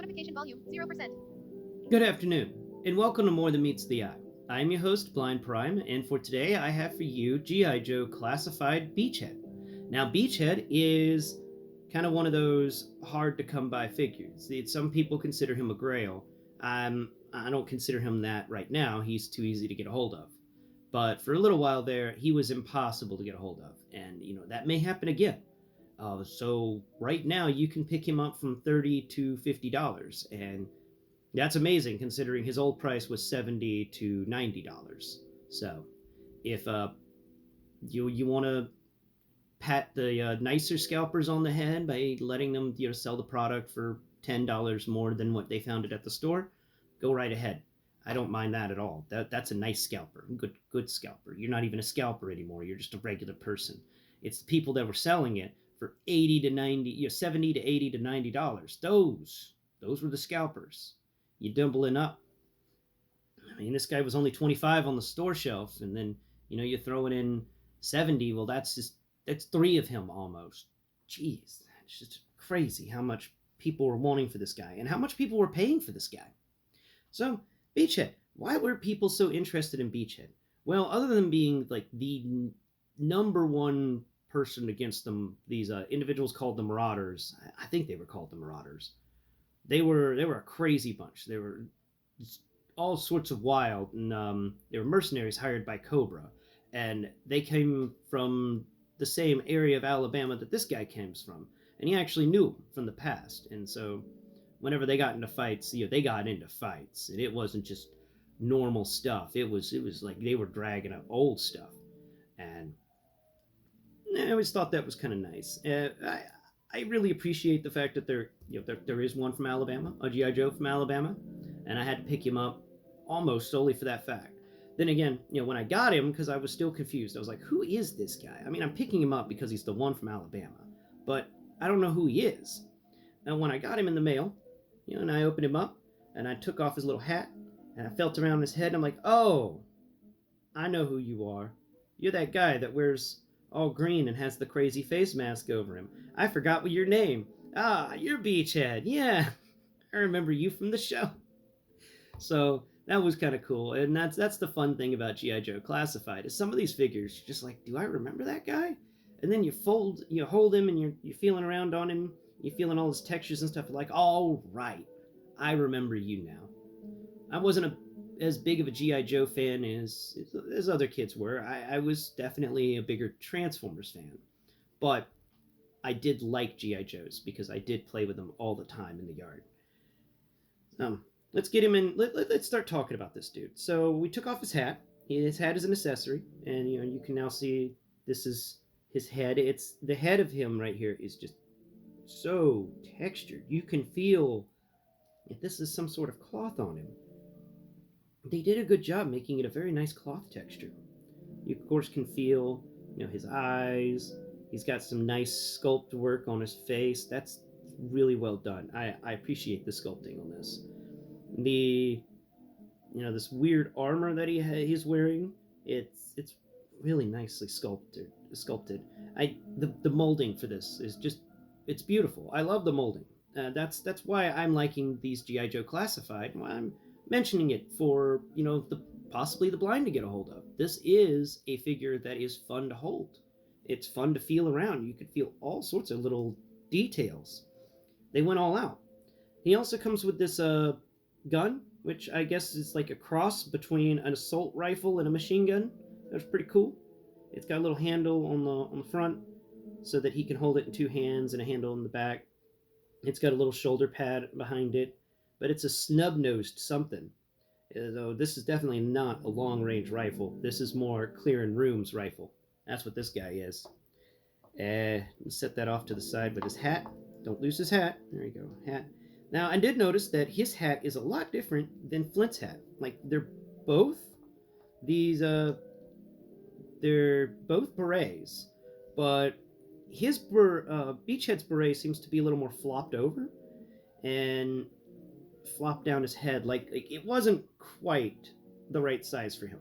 Magnification volume 0%. Good afternoon, and welcome to More Than Meets the Eye. I'm your host, Blind Prime, and for today I have for you G.I. Joe Classified Beachhead. Now, Beachhead is kind of one of those hard to come by figures. Some people consider him a grail. I don't consider him that right now. He's too easy to get a hold of. But for a little while there, he was impossible to get a hold of, and that may happen again. So right now you can pick him up from $30 to $50, and that's amazing considering his old price was $70 to $90. So if you want to pat the nicer scalpers on the head by letting them sell the product for $10 more than what they found it at the store, go right ahead. I don't mind that at all. That's a nice scalper, good scalper. You're not even a scalper anymore. You're just a regular person. It's the people that were selling it for 80 to 90, 70 to 80 to $90. Those were the scalpers. You doubling up. I mean, this guy was only 25 on the store shelf, and then you're throwing in 70. Well, that's three of him almost. Jeez, it's just crazy how much people were wanting for this guy and how much people were paying for this guy. So, Beachhead. Why were people so interested in Beachhead? Well, other than being like the number one person against them, these individuals called the Marauders. I think they were called the Marauders. They were a crazy bunch. They were all sorts of wild, and they were mercenaries hired by Cobra, and they came from the same area of Alabama that this guy comes from, and he actually knew him from the past. And so whenever they got into fights, they got into fights, and it wasn't just normal stuff. It was like they were dragging up old stuff, and I always thought that was kind of nice. I really appreciate the fact that there is one from Alabama, a GI Joe from Alabama, and I had to pick him up almost solely for that fact. Then again, when I got him, because I was still confused, I was like, who is this guy? I mean, I'm picking him up because he's the one from Alabama, but I don't know who he is. And when I got him in the mail, and I opened him up, and I took off his little hat, and I felt around his head, and I'm like, oh, I know who you are. You're that guy that wears all green and has the crazy face mask over him. I forgot what your name. Ah, you're Beachhead. Yeah, I remember you from the show. So that was kind of cool, and that's the fun thing about G.I. Joe Classified is some of these figures you're just like, do I remember that guy? And then you hold him, and you're feeling around on him, you're feeling all his textures and stuff. Like, all right, I remember you now. I wasn't as big of a G.I. Joe fan as other kids were. I was definitely a bigger Transformers fan, but I did like G.I. Joes because I did play with them all the time in the yard. Let's get him in. Let's start talking about this dude. So we took off his hat. His hat is an accessory, and you can now see this is his head. It's the head of him right here is just so textured. You can feel if this is some sort of cloth on him. They did a good job making it a very nice cloth texture. You of course can feel, his eyes. He's got some nice sculpt work on his face. That's really well done. I appreciate the sculpting on this. The, this weird armor that he's wearing. It's really nicely sculpted. The molding for this is just, it's beautiful. I love the molding. That's why I'm liking these GI Joe Classified. Why I'm mentioning it for possibly the blind to get a hold of. This is a figure that is fun to hold. It's fun to feel around. You could feel all sorts of little details. They went all out. He also comes with this gun, which I guess is like a cross between an assault rifle and a machine gun. That's pretty cool. It's got a little handle on the front so that he can hold it in two hands and a handle in the back. It's got a little shoulder pad behind it, but it's a snub-nosed something. Though this is definitely not a long-range rifle. This is more clearing rooms rifle. That's what this guy is. Set that off to the side with his hat. Don't lose his hat. There you go, hat. Now, I did notice that his hat is a lot different than Flint's hat. Like, they're both these, they're both berets, but his Beachhead's beret seems to be a little more flopped over and flopped down his head. Like it wasn't quite the right size for him.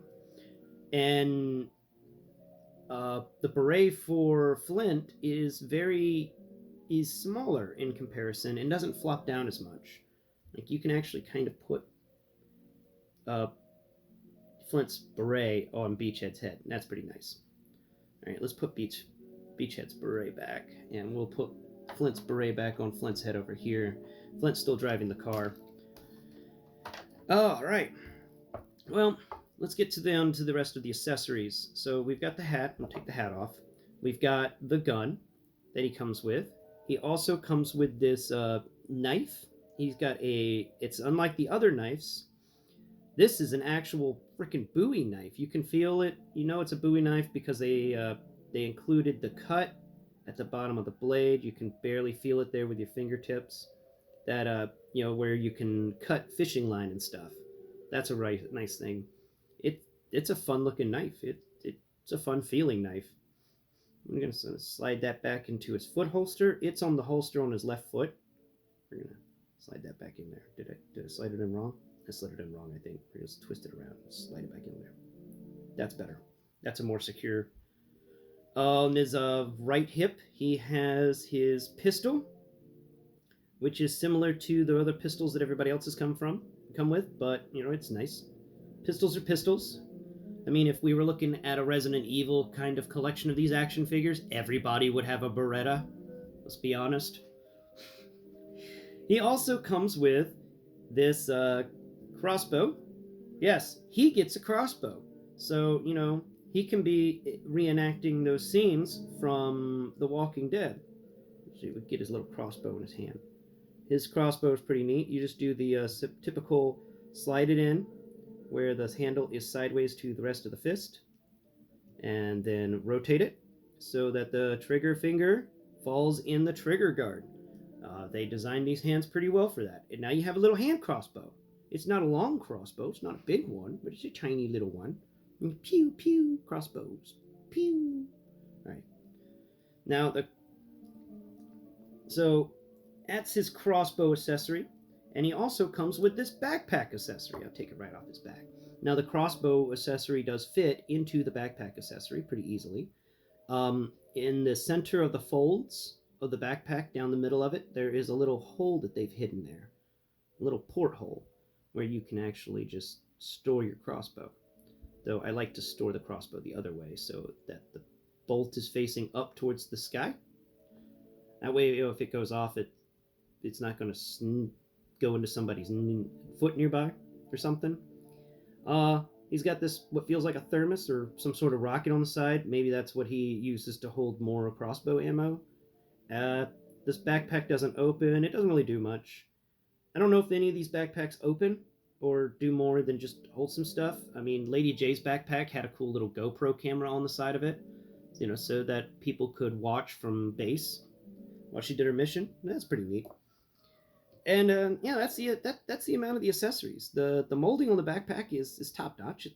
And the beret for Flint is smaller in comparison and doesn't flop down as much. Like you can actually kind of put uh, Flint's beret on Beachhead's head. And that's pretty nice. All right, let's put Beachhead's beret back, and we'll put Flint's beret back on Flint's head over here. Flint's still driving the car. All right. Well, let's get down to the rest of the accessories. So we've got the hat. We'll take the hat off. We've got the gun that he comes with. He also comes with this knife. He's got a. It's unlike the other knives. This is an actual freaking Bowie knife. You can feel it. You know it's a Bowie knife because they included the cut at the bottom of the blade. You can barely feel it there with your fingertips. That where you can cut fishing line and stuff. That's a nice thing. It's a fun looking knife. It's a fun feeling knife. I'm gonna slide that back into its foot holster. It's on the holster on his left foot. We're gonna slide that back in there. Did I slide it in wrong? I slid it in wrong, I think. We're just twist it around and slide it back in there. That's better. That's a more secure. On his right hip, he has his pistol, which is similar to the other pistols that everybody else has come with, but it's nice. Pistols are pistols. I mean, if we were looking at a Resident Evil kind of collection of these action figures, everybody would have a Beretta. Let's be honest. He also comes with this crossbow. Yes, he gets a crossbow. So, he can be reenacting those scenes from The Walking Dead. So he would get his little crossbow in his hand. His crossbow is pretty neat. You just do the typical slide it in where the handle is sideways to the rest of the fist, and then rotate it so that the trigger finger falls in the trigger guard. They designed these hands pretty well for that. And now you have a little hand crossbow. It's not a long crossbow, it's not a big one, but it's a tiny little one. And pew, pew, crossbows. Pew. All right. Now, so that's his crossbow accessory. And he also comes with this backpack accessory. I'll take it right off his back. Now, the crossbow accessory does fit into the backpack accessory pretty easily. In the center of the folds of the backpack, down the middle of it, there is a little hole that they've hidden there. A little porthole where you can actually just store your crossbow. Though I like to store the crossbow the other way so that the bolt is facing up towards the sky. That way, if it goes off, it's not going to go into somebody's foot nearby or something. He's got this, what feels like a thermos or some sort of rocket on the side. Maybe that's what he uses to hold more crossbow ammo. This backpack doesn't open. It doesn't really do much. I don't know if any of these backpacks open or do more than just hold some stuff. I mean, Lady J's backpack had a cool little GoPro camera on the side of it, so that people could watch from base while she did her mission. That's pretty neat. And that's the amount of the accessories. The molding on the backpack is top notch.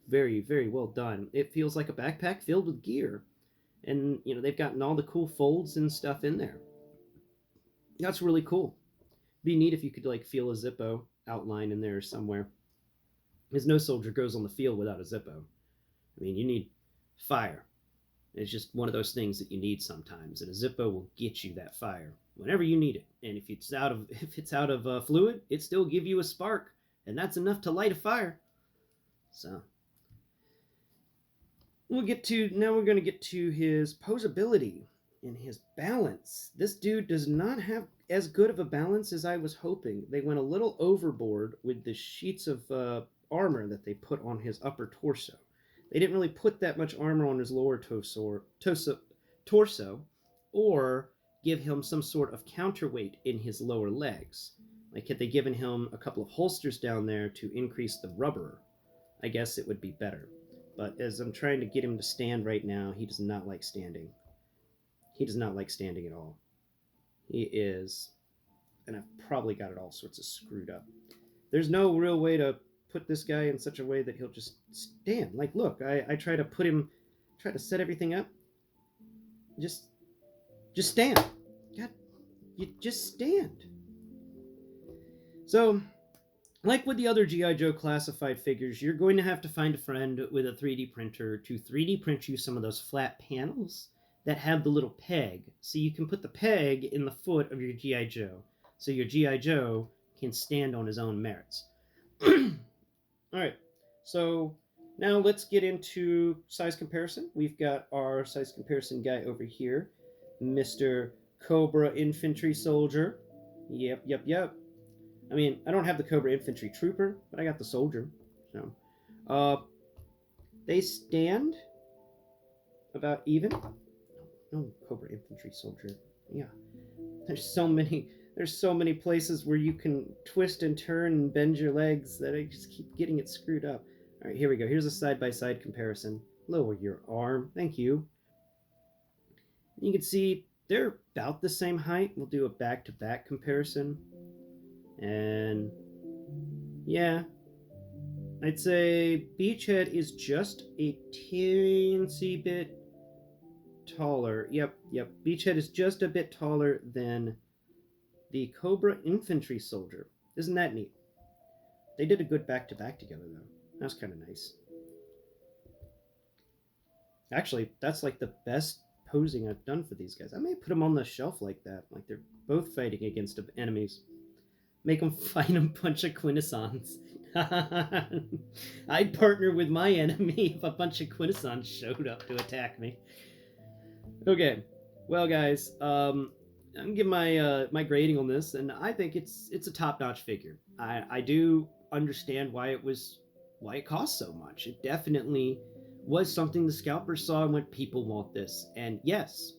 Very, very well done. It feels like a backpack filled with gear, and they've gotten all the cool folds and stuff in there. That's really cool. Be neat if you could feel a Zippo outline in there somewhere. Because no soldier goes on the field without a Zippo. I mean, you need fire. It's just one of those things that you need sometimes, and a Zippo will get you that fire whenever you need it. And if it's out of fluid, it still give you a spark, and that's enough to light a fire. So we're going to get to his posability and his balance. This dude does not have as good of a balance as I was hoping. They went a little overboard with the sheets of armor that they put on his upper torso. They didn't really put that much armor on his lower torso, or give him some sort of counterweight in his lower legs. Like, had they given him a couple of holsters down there to increase the rubber, I guess it would be better. But as I'm trying to get him to stand right now, he does not like standing. He does not like standing at all. He is, and I've probably got it all sorts of screwed up. There's no real way to put this guy in such a way that he'll just stand. Like, look, I try to set everything up. Just stand. God, you just stand. So, like with the other G.I. Joe classified figures, you're going to have to find a friend with a 3D printer to 3D print you some of those flat panels that have the little peg. So you can put the peg in the foot of your G.I. Joe. So your G.I. Joe can stand on his own merits. All right, so now let's get into size comparison. We've got our size comparison guy over here, Mr. Cobra Infantry Soldier. Yep, yep, yep. I mean, I don't have the Cobra Infantry Trooper, but I got the Soldier. So, uh, they stand about even. No, Cobra Infantry Soldier. Yeah, there's so many. There's so many places where you can twist and turn and bend your legs that I just keep getting it screwed up. All right, here we go. Here's a side-by-side comparison. Lower your arm. Thank you. You can see they're about the same height. We'll do a back-to-back comparison. And yeah, I'd say Beachhead is just a teensy bit taller. Yep, yep. Beachhead is just a bit taller than the Cobra Infantry Soldier. Isn't that neat? They did a good back-to-back together, though. That's kind of nice. Actually, that's like the best posing I've done for these guys. I may put them on the shelf like that, like they're both fighting against enemies. Make them fight a bunch of quintessons. I'd partner with my enemy if a bunch of quintessons showed up to attack me. Okay, well, guys, I'm giving my grading on this, and I think it's a top notch figure. I do understand why it cost so much. It definitely was something the scalpers saw and went, people want this, and yes,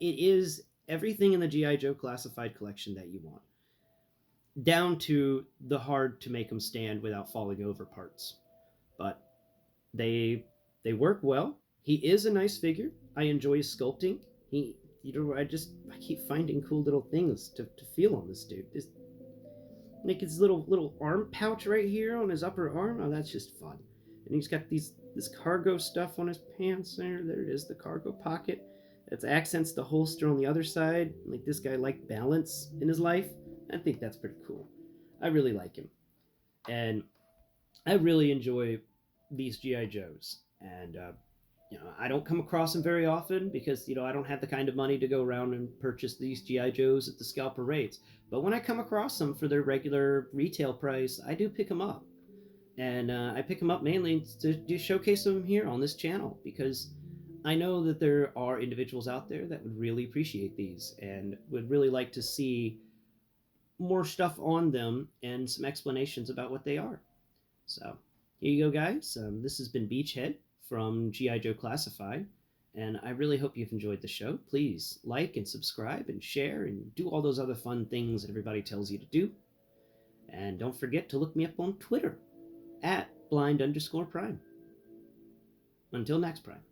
it is everything in the GI Joe classified collection that you want, down to the hard to make them stand without falling over parts. But they they work well. He is a nice figure. I enjoy his sculpting. He, I keep finding cool little things to feel on this dude. Like his little arm pouch right here on his upper arm. Oh, that's just fun. And he's got this cargo stuff on his pants there. There it is, the cargo pocket. That accents the holster on the other side. Like this guy liked balance in his life. I think that's pretty cool. I really like him, and I really enjoy these GI Joes. And I don't come across them very often because I don't have the kind of money to go around and purchase these GI Joes at the scalper rates. But when I come across them for their regular retail price, I do pick them up, and I pick them up mainly to showcase them here on this channel because I know that there are individuals out there that would really appreciate these and would really like to see more stuff on them and some explanations about what they are. So here you go, guys. This has been Beachhead from G.I. Joe Classified, and I really hope you've enjoyed the show. Please like and subscribe and share and do all those other fun things that everybody tells you to do. And don't forget to look me up on Twitter at blind_prime. Until next Prime.